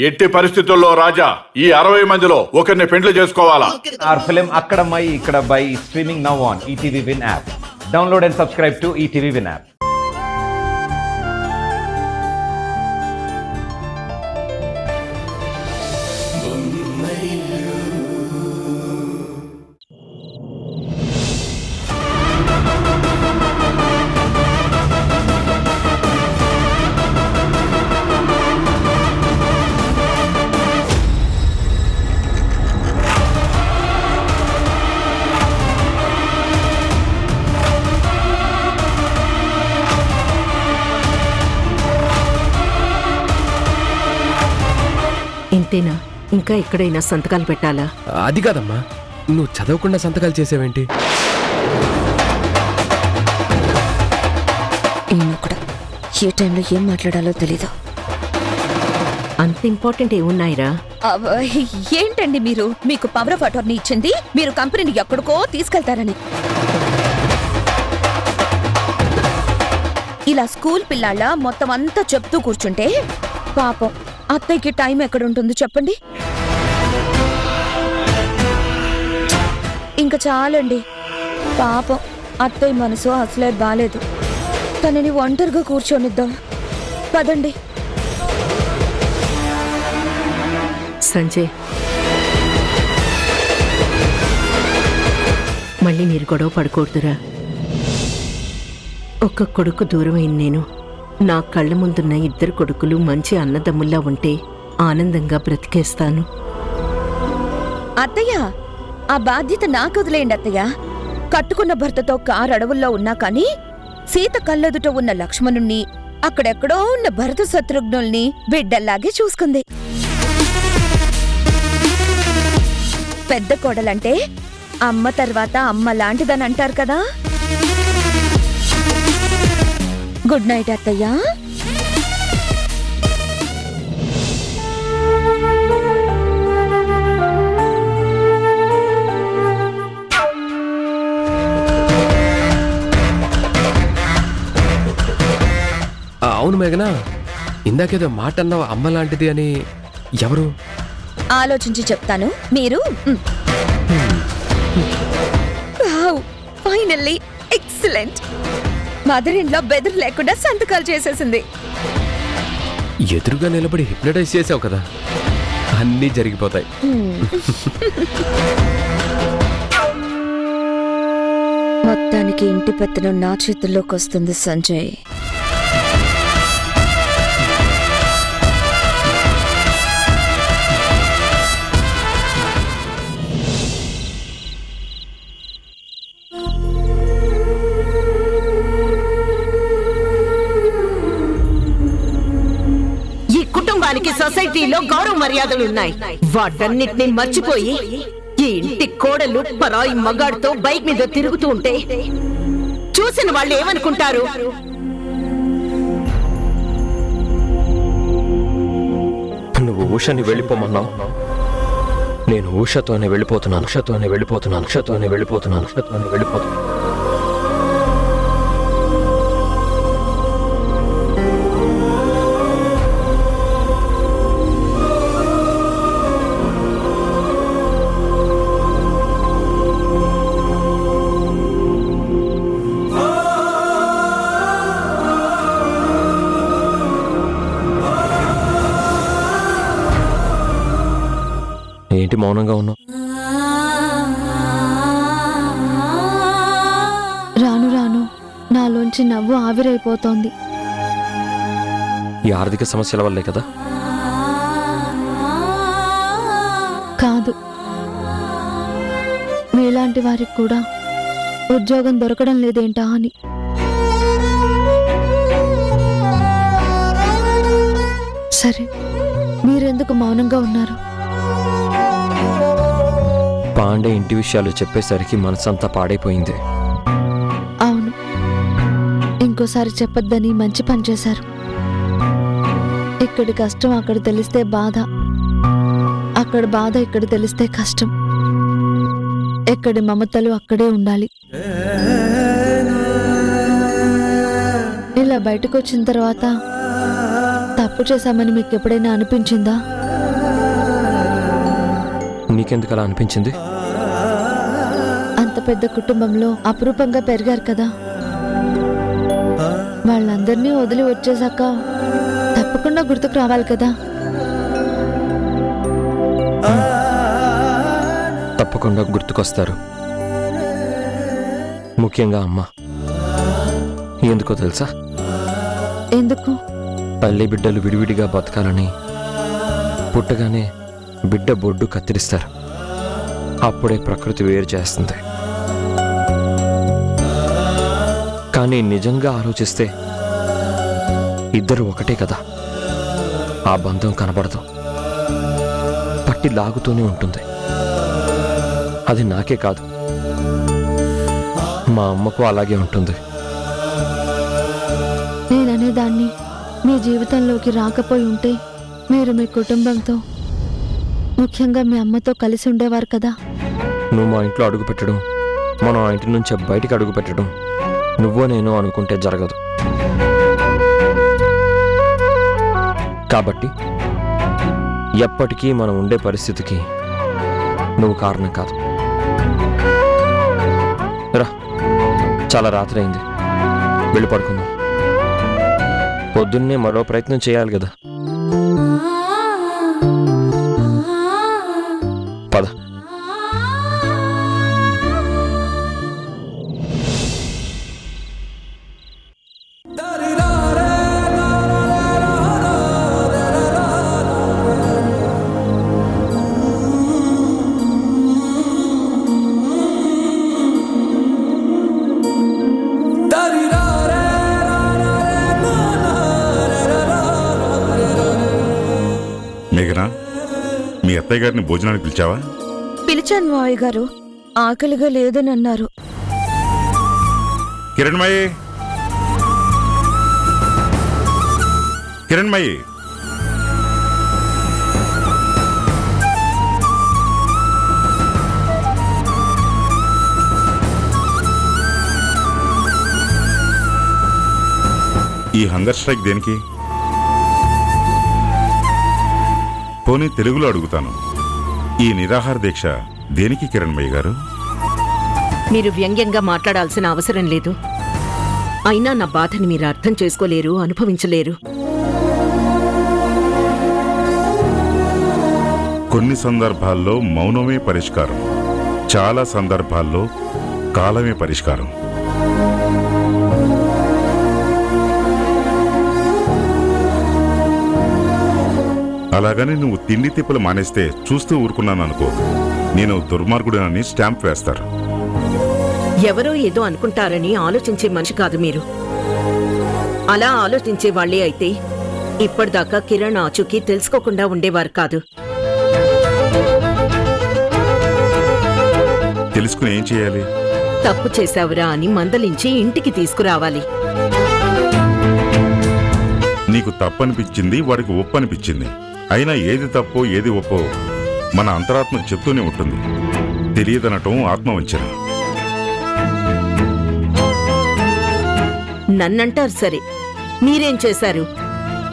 ఎట్టి పరిస్థితుల్లో రాజా ఈ 60 మందిలో ఒకరిని పెండ్లి చేసుకోవాలా? Our film Akkadamai Ikkadabai is streaming now on ETV Win app. Download and subscribe to ETV Win app. ఇంతేనా? ఇంకా ఎక్కడైనా సంతకాలు పెట్టాలా? అది కాదమ్మా, నువ్వు చదవకుండా సంతకాలు చేసేవేంటి? ఏ టైంలో ఏం మాట్లాడాలో తెలీదు. అంత ఇంపార్టెంట్ ఏమున్నాయిరా? ఏంటండి మీరు? మీకు పవర్ ఆఫ్ అటార్నీ ఇచ్చింది మీరు కంపెనీని ఎక్కడికో తీసుకెళ్తారని. ఇలా స్కూల్ పిల్లాళ్ళ మొత్తం అంతా చెప్తూ కూర్చుంటే పాపం అత్తయ్యకి టైం ఎక్కడుంటుంది చెప్పండి. ఇంకా చాలండి, పాపం అత్తయ్య మనసు అసలే బాలేదు. తనని ఒంటరిగా కూర్చొనిద్దాం పదండి. సంజయ్, మళ్ళీ మీరు గొడవ పడకూడదురా. ఒక్క కొడుకు దూరమైంది నేను. నా కళ్ళ ముందున్న 2 కొడుకులు మంచి అన్నదమ్ముల్లా ఉంటే ఆనందంగా బ్రతికేస్తాను. అత్తయ్య, ఆ బాధ్యత నాకు వదిలేయండి అత్తయ్య. కట్టుకున్న భర్తతో కారు అడవుల్లో ఉన్నా కానీ సీత కళ్ళెదుట ఉన్న లక్ష్మణుణ్ణి, అక్కడెక్కడో ఉన్న భరత శత్రుఘ్నుల్ని బిడ్డల్లాగే చూసుకుంది. పెద్ద కోడలంటే అమ్మ తర్వాత అమ్మ లాంటిదని అంటారు కదా. గుడ్ నైట్ అత్తయ్య. అవును మేఘనా, ఇందాకేదో మాట అన్నావు అమ్మ లాంటిది అని. ఎవరు? ఆలోచించి చెప్తాను, మీరు. Finally excellent. Mother in law bother లేకుండా సంతకాలు చేసేసింది. ఎదురుగా నిలబడి హిప్నటైజ్ చేసావు కదా, అన్నీ జరిగిపోతాయి. మొత్తానికి ఇంటి పెత్తనం నా చేతుల్లోకి వస్తుంది సంజయ్. సొసైటీలో గౌరవ మర్యాదలున్నాయి. వాటన్నిటిని మర్చిపోయి ఈ ఇంటి కోడలు పరాయి మగాడితో బైక్ మీద తిరుగుతూ ఉంటే చూసిన వాళ్ళు ఏమనుకుంటారు? నువ్వు ఉషని వెళ్ళిపోమన్నావు, నేను ఉషతోనే వెళ్ళిపోతున్నాను. ఏంటి మౌనంగా ఉన్నావు? రాను రాను నాలోంచి నవ్వు ఆవిరైపోతోంది. ఈ ఆర్థిక సమస్యల వల్లే కదా? కాదు, మీలాంటి వారికి కూడా ఉద్యోగం దొరకడం లేదేంటా అని. సరే, మీరెందుకు మౌనంగా ఉన్నారు? పాండే ఇంటి విషయాలు చెప్పేసరికి మనసంతా పాడైపోయింది. అవును, ఇంకోసారి చెప్పొద్దని మంచి పని చేశారు. ఇక్కడి కష్టం అక్కడ తెలిస్తే బాధ, అక్కడ బాధ ఇక్కడ తెలిస్తే కష్టం. ఎక్కడి మమతలు అక్కడే ఉండాలి. ఇలా బయటకు వచ్చిన తర్వాత తప్పు చేశామని మీకు ఎప్పుడైనా అనిపించిందా? నీకెందుకు అలా అనిపించింది? అంత పెద్ద కుటుంబంలో అపురూపంగా పెరిగారు కదా, వాళ్ళందరినీ వదిలి వచ్చేసాక తప్పకుండా గుర్తుకు రావాలి కదా. తప్పకుండా గుర్తుకొస్తారు, ముఖ్యంగా అమ్మ. ఎందుకో తెలుసా? ఎందుకు? తల్లి బిడ్డలు విడివిడిగా బతకాలని పుట్టగానే బిడ్డ బొడ్డు కత్తిరిస్తారు. అప్పుడే ప్రకృతి వేరు చేస్తుంది. కానీ నిజంగా ఆలోచిస్తే ఇద్దరు ఒకటే కదా. ఆ బంధం కనబడదు, పట్టి లాగుతూనే ఉంటుంది. అది నాకే కాదు, మా అమ్మకు అలాగే ఉంటుంది. నేననేదాన్ని మీ జీవితంలోకి రాకపోయి ఉంటే మీరు మీ కుటుంబంతో, ముఖ్యంగా మీ అమ్మతో కలిసి ఉండేవారు కదా. నువ్వు మా ఇంట్లో అడుగు పెట్టడం, మనం ఆ ఇంటి నుంచి బయటికి అడుగు పెట్టడం నువ్వో నేను అనుకుంటే జరగదు. కాబట్టి ఎప్పటికీ మనం ఉండే పరిస్థితికి నువ్వు కారణం కాదు. రా, చాలా రాత్రి అయింది, వెళ్ళి పడుకుందాం. పొద్దున్నే మరో ప్రయత్నం చేయాలి కదా. పద. మేఘనా, మీ అత్తయ్య గారిని భోజనానికి పిలిచావా? పిలిచాను మావయ్య గారు, ఆకలిగా లేదని అన్నారు. కిరణ్మయి, కిరణ్మయి, ఈ హంగర్ స్ట్రైక్ దేనికి? పోనీ తెలుగులో అడుగుతాను, ఈ నిరాహార దీక్ష దేనికి కిరణ్మయ్య గారు? మీరు వ్యంగ్యంగా మాట్లాడాల్సిన అవసరం లేదు. అయినా నా బాధని మీరు అర్థం చేసుకోలేరు, అనుభవించలేరు. కొన్ని సందర్భాల్లో మౌనమే పరిష్కారం, చాలా సందర్భాల్లో కాలమే పరిష్కారం. అలాగని నువ్వు తిండి తిప్పలు మానేస్తే చూస్తూ ఊరుకున్నాను అనుకో, నేను దుర్మార్గుడనని స్టాంప్ వేస్తారు. ఎవరో ఏదో అనుకుంటారని ఆలోచించే మనిషి కాదు మీరు. అలా ఆలోచించే వాళ్లే అయితే ఇప్పటిదాకా కిరణ్ ఆచూకీ తెలుసుకోకుండా ఉండేవారు కాదు. తెలుసుకుని ఏం చేయాలి? తప్పు చేశావురా అని మందలించి ఇంటికి తీసుకురావాలి. నీకు తప్పనిపించింది, వాడికి ఒప్పు అనిపించింది. అయినా ఏది తప్పో ఏది ఒప్పో మన అంతరాత్మ చెప్తూనే ఉంటుంది. తెలియదనటం ఆత్మవంచన. నన్నంటారు సరే, మీరేం చేశారు?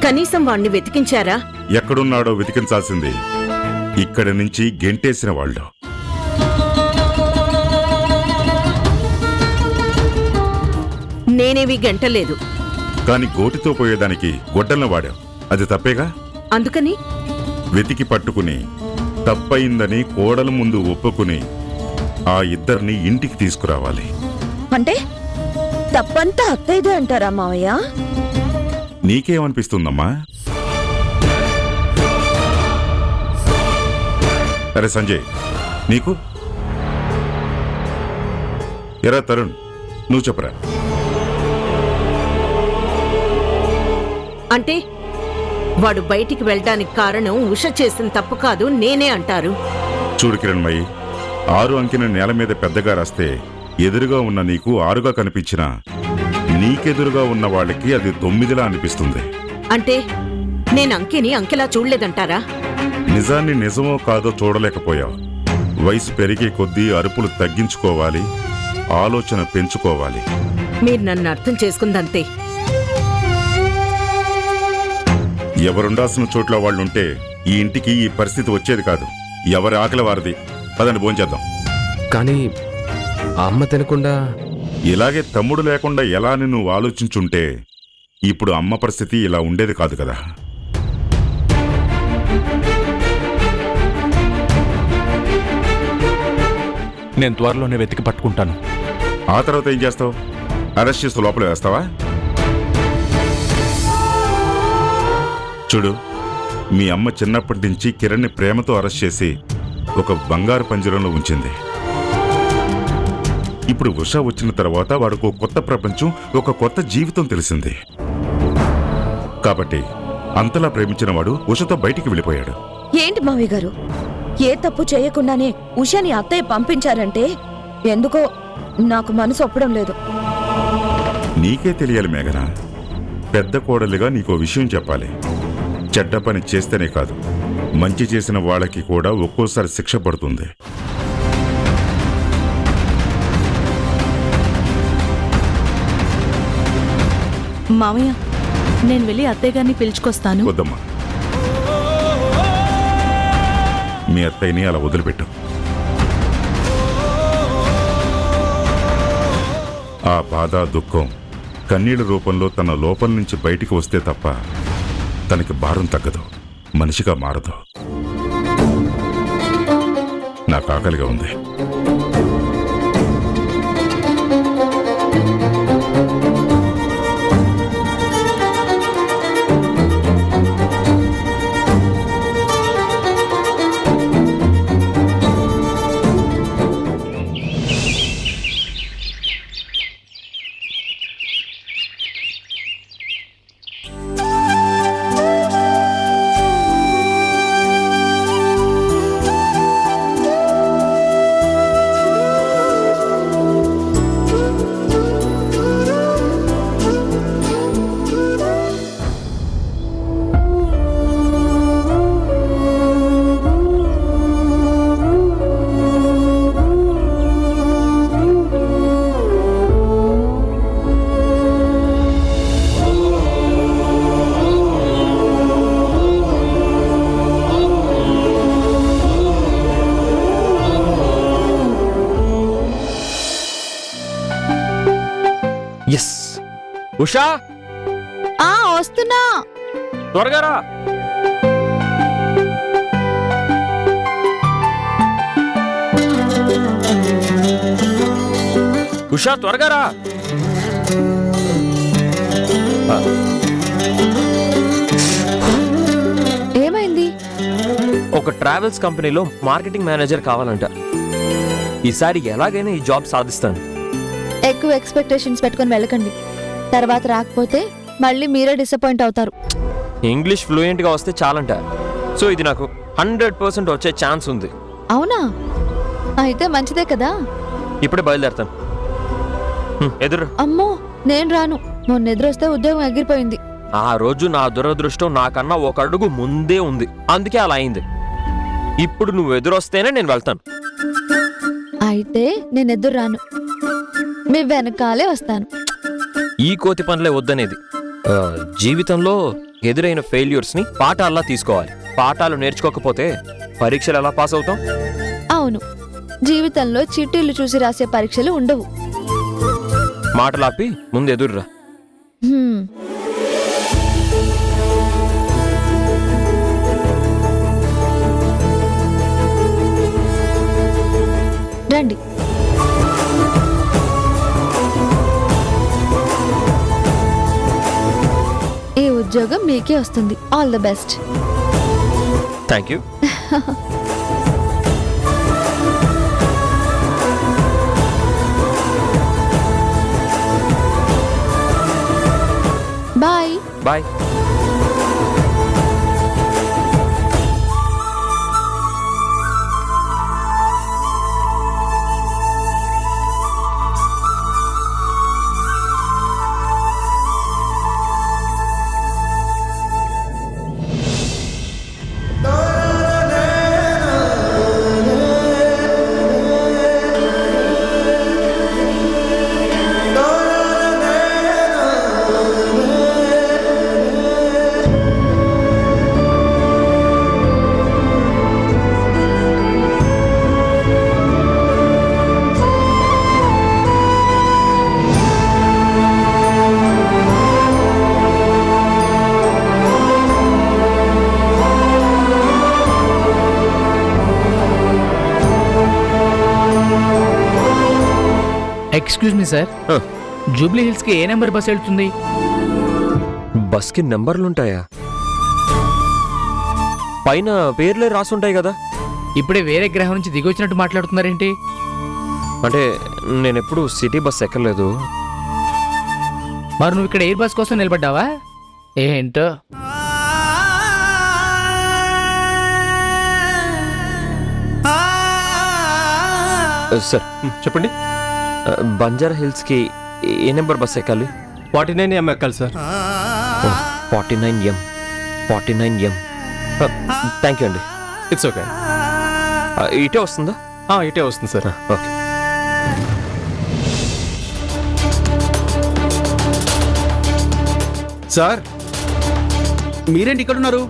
కనీసం వాణ్ణి వెతికించారా? ఎక్కడున్నాడో వెతికించాల్సింది ఇక్కడి నుంచి గెంటేసిన వాళ్ళు. నేనేవి గంటలేదు. కాని గోటితో పోయేదానికి గొడ్డలను వాడావు, అది తప్పేగా? అందుకని వెతికి పట్టుకుని తప్పయిందని కోడల ముందు ఒప్పుకుని ఆ ఇద్దరిని ఇంటికి తీసుకురావాలి. అంటే తప్పంతా అత్తయ్యదే అంటారా మావయ్య? నీకేమనిపిస్తుందమ్మా? అరే సంజయ్, నీకు? ఎరా తరుణ్, నువ్వు చెప్పరా. అంటే వాడు బయటికి వెళ్ళడానికి కారణం ఉష చేసిన తప్పు కాదు, నేనే అంటారు. చూడు కిరణ్మయి, 6 అంకెను నేల మీద పెద్దగా రాస్తే ఎదురుగా ఉన్న నీకు 6గా కనిపించినా నీకెదురుగా ఉన్న వాళ్ళకి అది 9లా అనిపిస్తుంది. అంటే నేను అంకెని అంకెలా చూడలేదంటారా? నిజాన్ని నిజమో కాదో చూడలేకపోయావు. వయసు పెరిగే కొద్దీ అరుపులు తగ్గించుకోవాలి, ఆలోచన పెంచుకోవాలి. మీరు నన్ను అర్థం చేసుకుందంతే. ఎవరుండాల్సిన చోట్ల వాళ్ళుంటే ఈ ఇంటికి ఈ పరిస్థితి వచ్చేది కాదు. ఎవరి ఆకలి వారిది. పదండి భోంచేద్దాం. కానీ ఆ అమ్మ తినకుండా ఇలాగే తమ్ముడు లేకుండా ఎలా అని నువ్వు ఆలోచించుంటే ఇప్పుడు అమ్మ పరిస్థితి ఇలా ఉండేది కాదు కదా. నేను త్వరలోనే వెతికి పట్టుకుంటాను. ఆ తర్వాత ఏం చేస్తావు? అరెస్ట్ చేస్తూ లోపల వేస్తావా? చూడు, మీ అమ్మ చిన్నప్పటి నుంచి కిరణ్ని ప్రేమతో అరెస్ట్ చేసి ఒక బంగారు పంజరంలో ఉంచింది. ఇప్పుడు ఉషా వచ్చిన తర్వాత వాడికి ఒక కొత్త ప్రపంచం, ఒక కొత్త జీవితం తెలిసింది. కాబట్టి అంతలా ప్రేమించిన వాడు ఉషతో బయటికి వెళ్ళిపోయాడు. ఏంటి మావయ్య గారు, ఏ తప్పు చేయకుండానే ఉషని అత్తయ్య పంపించారంటే ఎందుకో నాకు మనసు ఒప్పడం లేదు. నీకే తెలియాలి మేఘన. పెద్ద కోడలిగా నీకో విషయం చెప్పాలి. చెడ్డ పని చేస్తేనే కాదు, మంచి చేసిన వాళ్ళకి కూడా ఒక్కోసారి శిక్ష పడుతుంది. మామయ్య, నేను వెళ్ళి అత్తయ్య గారిని పిలుచుకొస్తాను. వద్దమ్మా, మీ అత్తయ్యని అలా వదిలిపెట్టు. ఆ బాధ, దుఃఖం కన్నీళ్ళ రూపంలో తన లోపల నుంచి బయటికి వస్తే తప్ప తనకి భారం తగ్గదు, మనిషిగా మారదు. నాకు ఆకలిగా ఉంది. ఎస్ ఉషా, వస్తున్నా. త్వరగా రా. ఉషా త్వరగా రా. ఏమైంది? ఒక ట్రావెల్స్ కంపెనీలో మార్కెటింగ్ మేనేజర్ కావాలంట. ఈసారి ఎలాగైనా ఈ జాబ్ సాధిస్తాను. ఎక్కువ ఎక్స్పెక్టేషన్స్ పెట్టుకొని వెళ్ళకండి. తర్వాత రాకపోతే మళ్ళీ మీరే డిసప్పాయింట్ అవుతారు. ఇంగ్లీష్ ఫ్లూయెంట్ గా వస్తే చాలంట. సో ఇది నాకు 100% వచ్చే ఛాన్స్ ఉంది. అవునా? అయితే మంచిదే కదా. ఇప్పుడే బయలుదేరతాను. ఎదురు. అమ్మో, నేను రాను. మొన్న ఎదురొస్తే ఉద్యోగం ఎగిరిపోయింది. ఆ రోజు నా దురదృష్టం నాకన్నా ఒక అడుగు ముందే ఉంది, అందుకే అలా అయింది. ఇప్పుడు నువ్వు ఎదురొస్తేనే నేను వెళ్తాను. అయితే నేను ఎదురు రాను, మీ వెనకాలే వస్తాను. ఈ కోతి పనులే వద్దనేది. జీవితంలో ఎదురైన ఫెయిల్యూర్స్ ని పాఠాల్లా తీసుకోవాలి. పాఠాలు నేర్చుకోకపోతే పరీక్షలు ఎలా పాస్ అవుతాం? అవును, జీవితంలో చిట్టీలు చూసి రాసే పరీక్షలు ఉండవు. మాటలాపి ముందు ఎదురురా. రండి. ఈ ఉద్యోగం మీకే వస్తుంది. All the best. Thank you. Bye. Bye. Excuse me sir, Jubilee Hills కి ఏ నెంబర్ బస్ వెళ్తుంది? బస్కి నెంబర్లుంటాయా? పైన పేర్లే రాసుంటాయి కదా. ఇప్పుడే వేరే గ్రహం నుంచి దిగి వచ్చినట్టు మాట్లాడుతున్నారేంటి? అంటే నేను ఎప్పుడు సిటీ బస్ ఎక్కలేదు. మరి నువ్వు ఇక్కడ ఎయిర్ బస్ కోసం నిలబడ్డావా ఏంటో? సార్ చెప్పండి. బంజారా హిల్స్కి ఏ నెంబర్ బస్ ఎక్కాలి? 49M ఎక్కాలి సార్. 49M. థ్యాంక్ యూ అండి. It's okay. ఇటే వస్తుందా? ఇటే వస్తుంది సార్. ఓకే. సార్ మీరేంటి ఇక్కడ ఉన్నారు?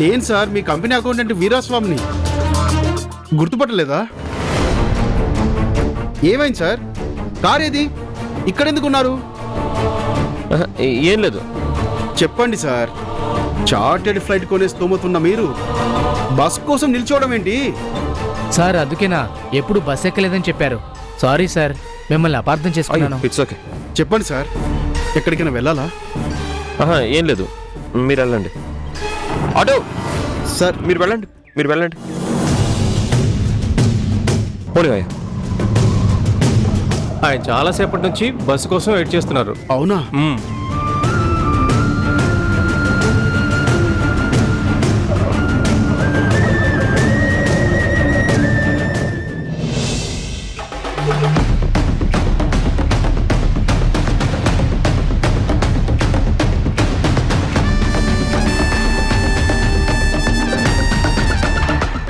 నేను సార్ మీ కంపెనీ అకౌంటెంట్ వీరాస్వామిని. గుర్తుపట్టలేదా? ఏమైంది సార్? కార్ ఏది? ఇక్కడ ఎందుకు ఉన్నారు? ఏం లేదు. చెప్పండి సార్. చార్టెడ్ ఫ్లైట్ కొనే స్తోమతున్న మీరు బస్ కోసం నిల్చోవడం ఏంటి? సార్ అందుకేనా ఎప్పుడు బస్ ఎక్కలేదని చెప్పారు. సారీ సార్, మిమ్మల్ని అపార్థం చేసుకున్నాను. It's okay. చెప్పండి సార్, ఎక్కడికైనా వెళ్ళాలా? ఏం లేదు, మీరు వెళ్ళండి. ఆటో సార్ మీరు వెళ్ళండి. పోనీ అయ్యా. ఆయన చాలాసేపటి నుంచి బస్సు కోసం వెయిట్ చేస్తున్నారు. అవునా?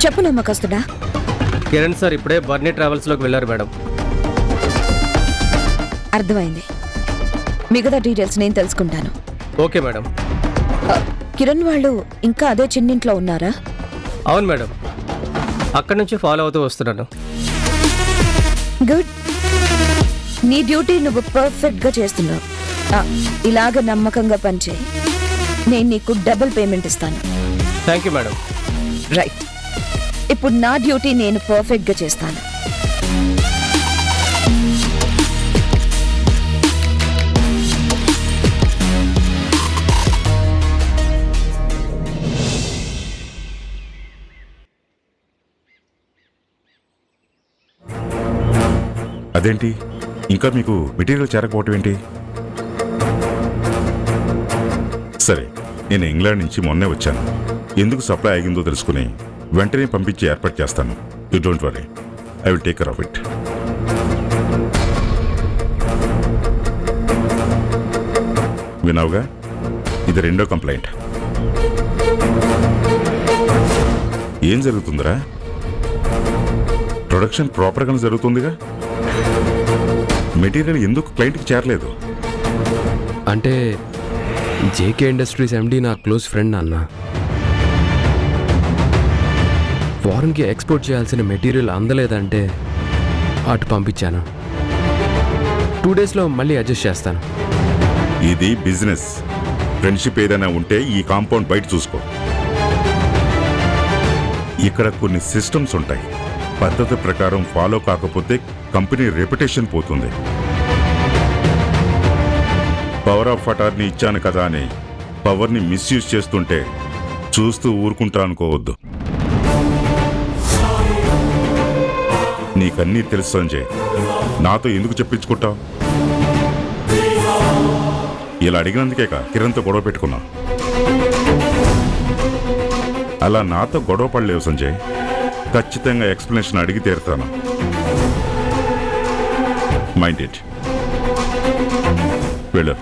చెప్పు నమ్మకస్తుడా. కిరణ్ సార్ ఇప్పుడే బర్నీ ట్రావెల్స్లోకి వెళ్ళారు మేడం. అర్థమైంది. మిగతా డీటెయిల్స్ నేను తెలుసుకుంటాను. Okay madam. కిరణ్ వాళ్ళు ఇంకా అదే చిన్నింట్లో ఉన్నారా? అవును మేడం, అక్కడి నుంచి ఫాలో అవుతూ వస్తున్నాను. గుడ్. నీ డ్యూటీ నువ్వు పర్ఫెక్ట్గా చేస్తున్నావు. ఇలాగ నమ్మకంగా పనిచేయి. నేను నీకు డబుల్ పేమెంట్ ఇస్తాను. Thank you madam. రైట్. ఇప్పుడు నా డ్యూటీ నేను పర్ఫెక్ట్గా చేస్తాను. అదేంటి ఇంకా మీకు మెటీరియల్ చేరకపోవటం ఏంటి? సరే, నేను ఇంగ్లాండ్ నుంచి మొన్నే వచ్చాను. ఎందుకు సప్లై ఆగిందో తెలుసుకుని వెంటనే పంపించి ఏర్పాటు చేస్తాను. You don't worry, I will take care of it. విన్నావుగా, ఇది రెండో కంప్లైంట్. ఏం జరుగుతుందిరా? ప్రొడక్షన్ ప్రాపర్గానే జరుగుతుందిగా, మెటీరియల్ ఎందుకు క్లయింట్కి చేరలేదు? అంటే జేకే ఇండస్ట్రీస్ ఎండి నా క్లోజ్ ఫ్రెండ్ అన్న. ఫారెన్కి ఎక్స్పోర్ట్ చేయాల్సిన మెటీరియల్ అందలేదంటే అటు పంపించాను. 2 డేస్లో మళ్ళీ అడ్జస్ట్ చేస్తాను. ఇది బిజినెస్. ఫ్రెండ్షిప్ ఏదైనా ఉంటే ఈ కాంపౌండ్ బయట చూసుకో. ఇక్కడ కొన్ని సిస్టమ్స్ ఉంటాయి. పద్ధతి ప్రకారం ఫాలో కాకపోతే కంపెనీ రెప్యుటేషన్ పోతుంది. పవర్ ఆఫ్ అటార్నీ ఇచ్చాను కదా అని పవర్ని మిస్యూజ్ చేస్తుంటే చూస్తూ ఊరుకుంటా అనుకోవద్దు. నీకన్నీ తెలుసు సంజయ్, నాతో ఎందుకు చెప్పించుకుంటావు? ఇలా అడిగినందుకే కిరణ్తో గొడవ పెట్టుకున్నా. అలా నాతో గొడవ పడలేవు సంజయ్. ఖచ్చితంగా ఎక్స్ప్లెనేషన్ అడిగి తీరుతాను. Mind it. వెళ్ళు.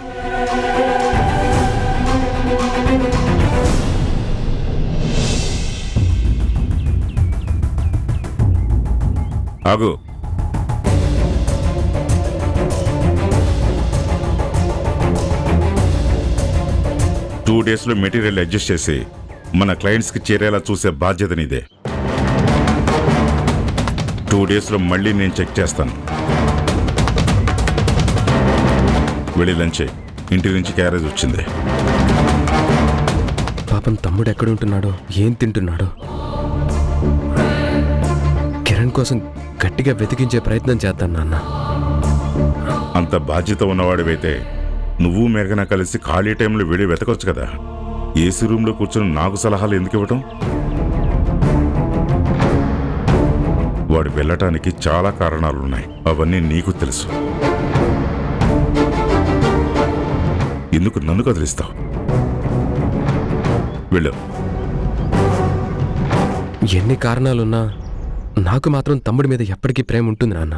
ఆగు. టూ డేస్లో మెటీరియల్ అడ్జస్ట్ చేసి మన క్లయింట్స్కి చేరేలా చూసే బాధ్యత నీదే. 2 డేస్లో మళ్ళీ నేను చెక్ చేస్తాను. వెళ్ళి లంచ్ చేయి. ఇంటి నుంచి క్యారేజ్ వచ్చింది. పాపం తమ్ముడు ఎక్కడ ఉంటున్నాడో, ఏం తింటున్నాడో. కిరణ్ కోసం గట్టిగా వెతికించే ప్రయత్నం చేద్దాం నాన్న. అంత బాధ్యత ఉన్నవాడివైతే నువ్వు మేఘన కలిసి ఖాళీ టైంలో వెళ్ళి వెతకొచ్చు కదా. ఏసీ రూమ్లో కూర్చొని నాకు సలహాలు ఎందుకు ఇవ్వటం? వాడు వెళ్ళటానికి చాలా కారణాలున్నాయి, అవన్నీ నీకు తెలుసు. ఎందుకు నన్ను కదిలిస్తావు? వెళ్ళు. ఎన్ని కారణాలున్నా నాకు మాత్రం తమ్ముడి మీద ఎప్పటికీ ప్రేమ ఉంటుంది నాన్న.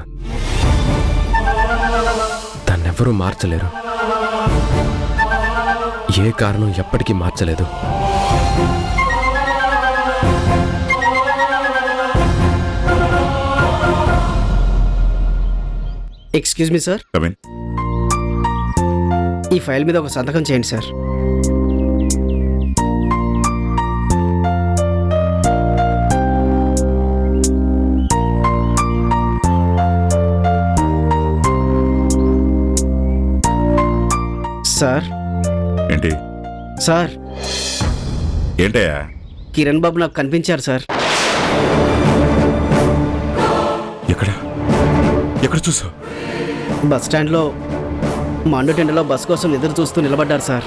దాన్నెవ్వరూ మార్చలేరు. ఏ కారణం ఎప్పటికీ మార్చలేదు. Excuse me sir, Come in. ఈ ఫైల్ మీద ఒక సంతకం చేయండి సార్. సార్. ఏంటి సార్, ఏంటయ్యా? కిరణ్ బాబు నాకు కనిపించారు సార్. ఎక్కడ ఎక్కడ చూసావు? బస్ స్టాండ్లో మండుటెండలో బస్ కోసం ఎదురు చూస్తూ నిలబడ్డారు సార్.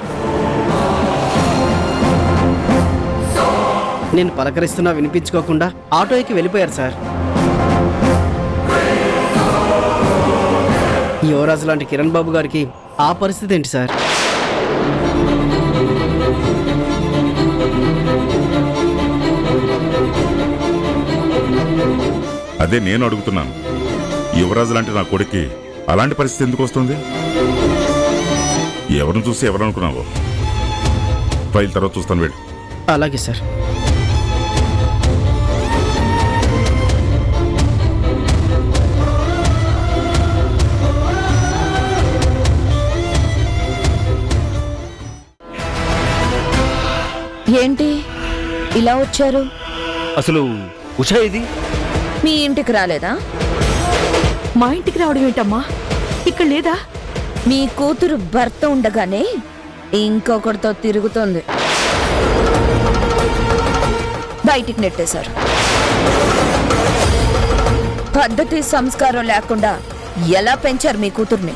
నేను పలకరిస్తున్నా వినిపించుకోకుండా ఆటో ఎక్కి వెళ్ళిపోయారు సార్. యువరాజు లాంటి కిరణ్ బాబు గారికి ఆ పరిస్థితి ఏంటి సార్? అదే నేను అడుగుతున్నాను. యువరాజు లాంటి నా కొడుక్కి అలాంటి పరిస్థితి ఎందుకు వస్తుంది? ఎవరిని చూసి ఎవరనుకున్నావో? ఫైల్ తర్వాత చూస్తాను, వెళ్ళు. అలాగే సార్. ఏంటి ఇలా వచ్చారు? అసలు ఉషా ఇది మీ ఇంటికి రాలేదా? మా ఇంటికి రావడం ఏంటమ్మా? ఇక్కడ లేదా? మీ కూతురు భర్త ఉండగానే ఇంకొకరితో తిరుగుతోంది. బయటికి నెట్టేశారు. పద్ధతి సంస్కారం లేకుండా ఎలా పెంచారు మీ కూతుర్ని?